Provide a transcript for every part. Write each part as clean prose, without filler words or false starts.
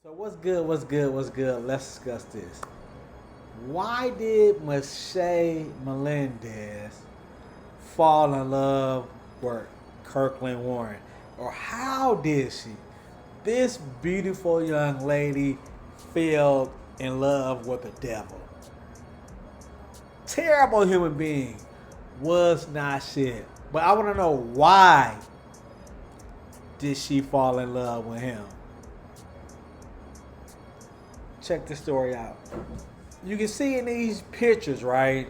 So what's good? What's good? What's good? Let's discuss this. Why did Meshay Melendez fall in love with Kirkland Warren? Or how did she? This beautiful young lady fell in love with the devil. Terrible human being. Was not shit. But I want to know why did she fall in love with him? Check the story out. You can see in these pictures, right?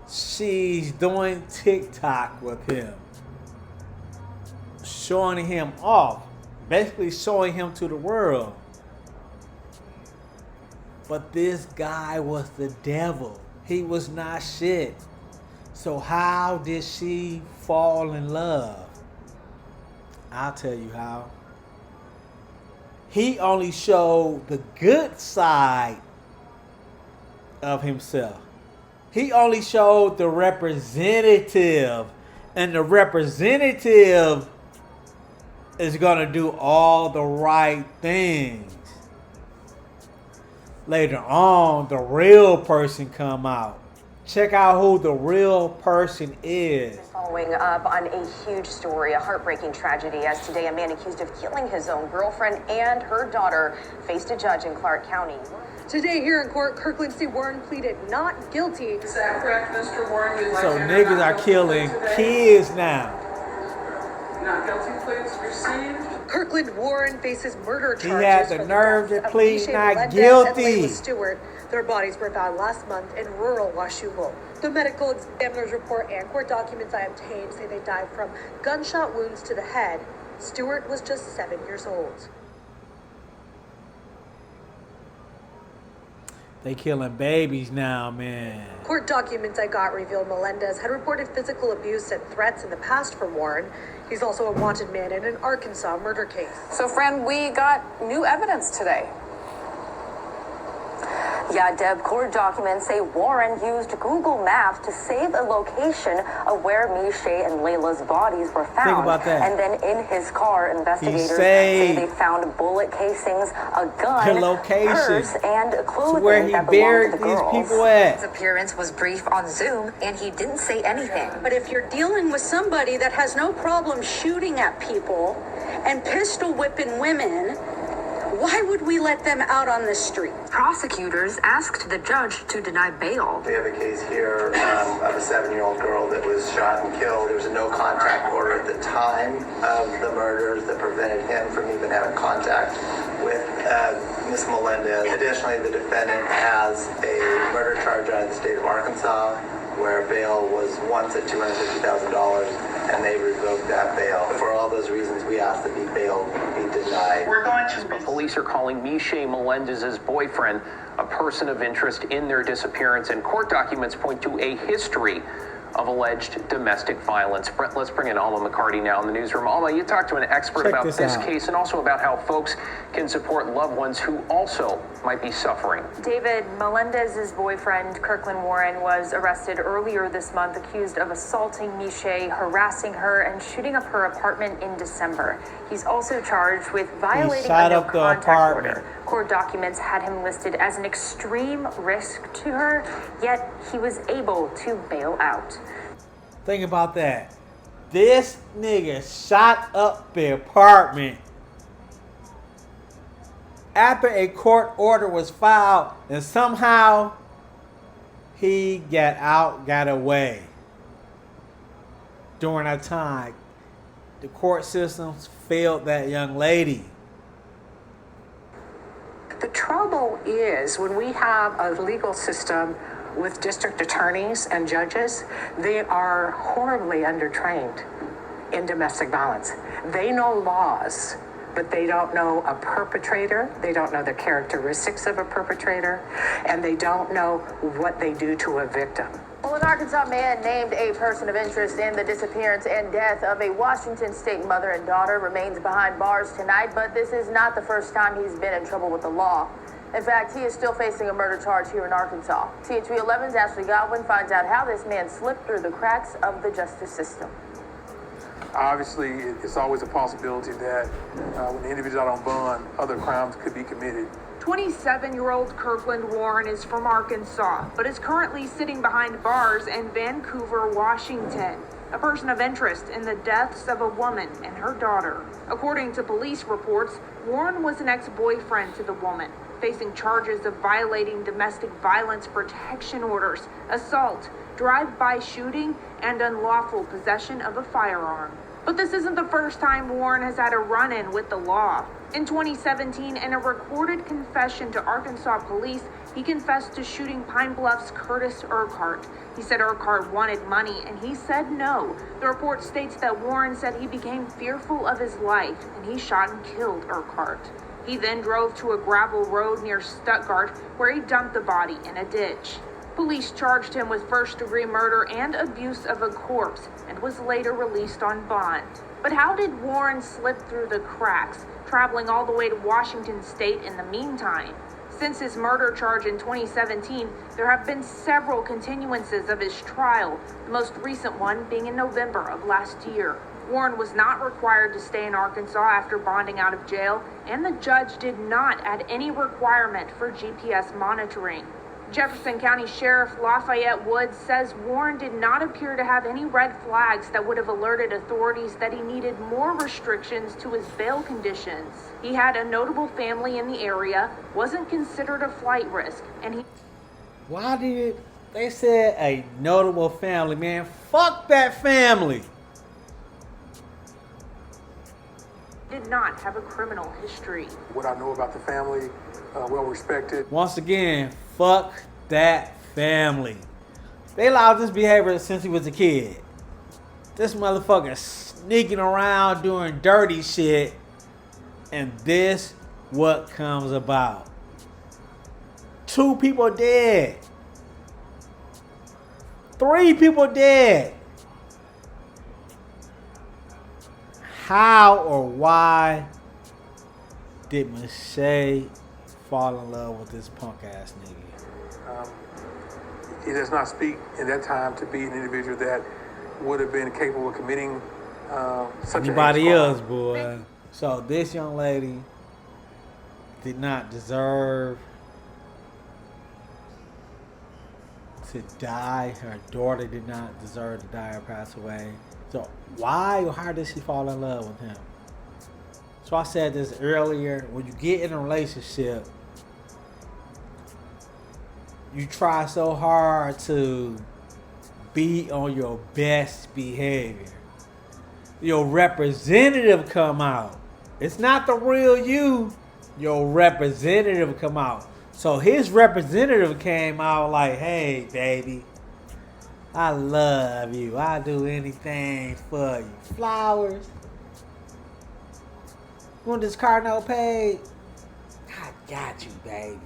She's doing TikTok with him. Showing him off. Basically showing him to the world. But this guy was the devil. He was not shit. So how did she fall in love? I'll tell you how. He only showed the good side of himself. He only showed the representative. And the representative is going to do all the right things. Later on, the real person come out. Check out who the real person is. Following up on a huge story, a heartbreaking tragedy, as today a man accused of killing his own girlfriend and her daughter faced a judge in Clark County. Today here in court, Kirkland C. Warren pleaded not guilty. Is that correct, Mr. Warren? So niggas are killing kids now. Not guilty pleas received. Kirkland Warren faces murder charges. He had the for nerve to deaths of plead Meshay not Melendez guilty. and Layla Stewart. Their bodies were found last month in rural Washougal. The medical examiner's report and court documents I obtained say they died from gunshot wounds to the head. Stewart was just 7 years old. They killing babies now, man. Court documents I got revealed Melendez had reported physical abuse and threats in the past from Warren. He's also a wanted man in an Arkansas murder case. So, friend, we got new evidence today. Yeah, Deb, court documents say Warren used Google Maps to save a location of where Meshay and Layla's bodies were found. Think about that. And then in his car, investigators say they found bullet casings, a gun, the location, purse, and clothing where he that buried belonged to the these girls. people at. His appearance was brief on Zoom, and he didn't say anything. But if you're dealing with somebody that has no problem shooting at people and pistol whipping women, why would we let them out on the street? Prosecutors asked the judge to deny bail. We have a case here of a 7-year-old girl that was shot and killed. There was a no contact order at the time of the murders that prevented him from even having contact with Ms. Melendez. Additionally, the defendant has a murder charge out of the state of Arkansas where bail was once at $250,000, and they revoked that bail. For all those reasons, we ask that the bail be denied. We're going to But police are calling Meshay Melendez's boyfriend a person of interest in their disappearance, and court documents point to a history of alleged domestic violence. Brett, let's bring in Alma McCarty now in the newsroom. Alma, you talked to an expert Check about this out. case and also about how folks can support loved ones who also might be suffering. David, Melendez's boyfriend, Kirkland Warren, was arrested earlier this month, accused of assaulting Meshay, harassing her, and shooting up her apartment in December. He's also charged with violating a no contact order. Court documents had him listed as an extreme risk to her, yet he was able to bail out. Think about that. This nigga shot up the apartment after a court order was filed, and somehow he got away. During that time, the court systems failed that young lady. The trouble is when we have a legal system with district attorneys and judges, they are horribly undertrained in domestic violence. They know laws, but they don't know a perpetrator. They don't know the characteristics of a perpetrator, and they don't know what they do to a victim. Well, an Arkansas man named a person of interest in the disappearance and death of a Washington state mother and daughter remains behind bars tonight, but this is not the first time he's been in trouble with the law. In fact, he is still facing a murder charge here in Arkansas. THV 11's Ashley Godwin finds out how this man slipped through the cracks of the justice system. Obviously, it's always a possibility that when the individual's out on bond, other crimes could be committed. 27-year-old Kirkland Warren is from Arkansas, but is currently sitting behind bars in Vancouver, Washington. A person of interest in the deaths of a woman and her daughter. According to police reports, Warren was an ex-boyfriend to the woman, facing charges of violating domestic violence protection orders, assault, drive-by shooting, and unlawful possession of a firearm. But this isn't the first time Warren has had a run-in with the law. In 2017, in a recorded confession to Arkansas police, he confessed to shooting Pine Bluff's Curtis Urquhart. He said Urquhart wanted money, and he said no. The report states that Warren said he became fearful of his life, and he shot and killed Urquhart. He then drove to a gravel road near Stuttgart, where he dumped the body in a ditch. Police charged him with first-degree murder and abuse of a corpse, and was later released on bond. But how did Warren slip through the cracks, traveling all the way to Washington State in the meantime? Since his murder charge in 2017, there have been several continuances of his trial, the most recent one being in November of last year. Warren was not required to stay in Arkansas after bonding out of jail, and the judge did not add any requirement for GPS monitoring. Jefferson County Sheriff Lafayette Woods says Warren did not appear to have any red flags that would have alerted authorities that he needed more restrictions to his bail conditions. He had a notable family in the area, wasn't considered a flight risk, and he... Why did they say a notable family, man? Fuck that family. Did not have a criminal history. What I know about the family, well respected. Once again, fuck that family. They allowed this behavior since he was a kid. This motherfucker sneaking around doing dirty shit, and this what comes about. 2 people dead. 3 people dead. How or why did Meshay fall in love with this punk ass nigga? He does not speak in that time to be an individual that would have been capable of committing such anybody a else, boy. So this young lady did not deserve to die. Her daughter did not deserve to die or pass away. So why or how did she fall in love with him? So I said this earlier. When you get in a relationship, you try so hard to be on your best behavior. Your representative come out. It's not the real you. Your representative come out. So his representative came out like, hey, baby, I love you. I'll do anything for you. Flowers. You want this car note paid? I got you, baby.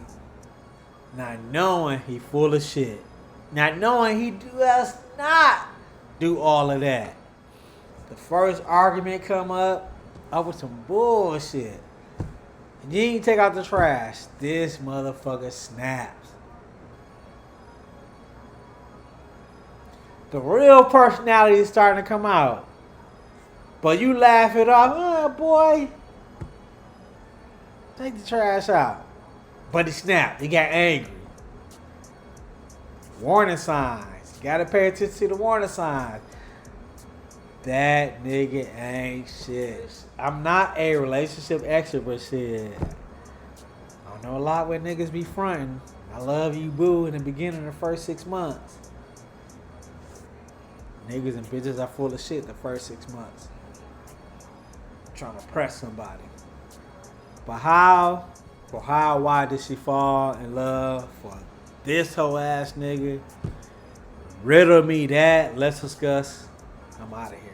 Not knowing he full of shit. Not knowing he does not do all of that. The first argument come up over some bullshit. And you ain't take out the trash. This motherfucker snaps. The real personality is starting to come out. But you laugh it off. Oh, boy. Take the trash out. But he snapped. He got angry. Warning signs. You gotta pay attention to the warning signs. That nigga ain't shit. I'm not a relationship expert, but shit. I don't know a lot where niggas be fronting. I love you, boo, in the beginning of the first 6 months. Niggas and bitches are full of shit the first 6 months. Trying to press somebody. But why did she fall in love for this whole ass nigga? Riddle me that. Let's discuss. I'm out of here.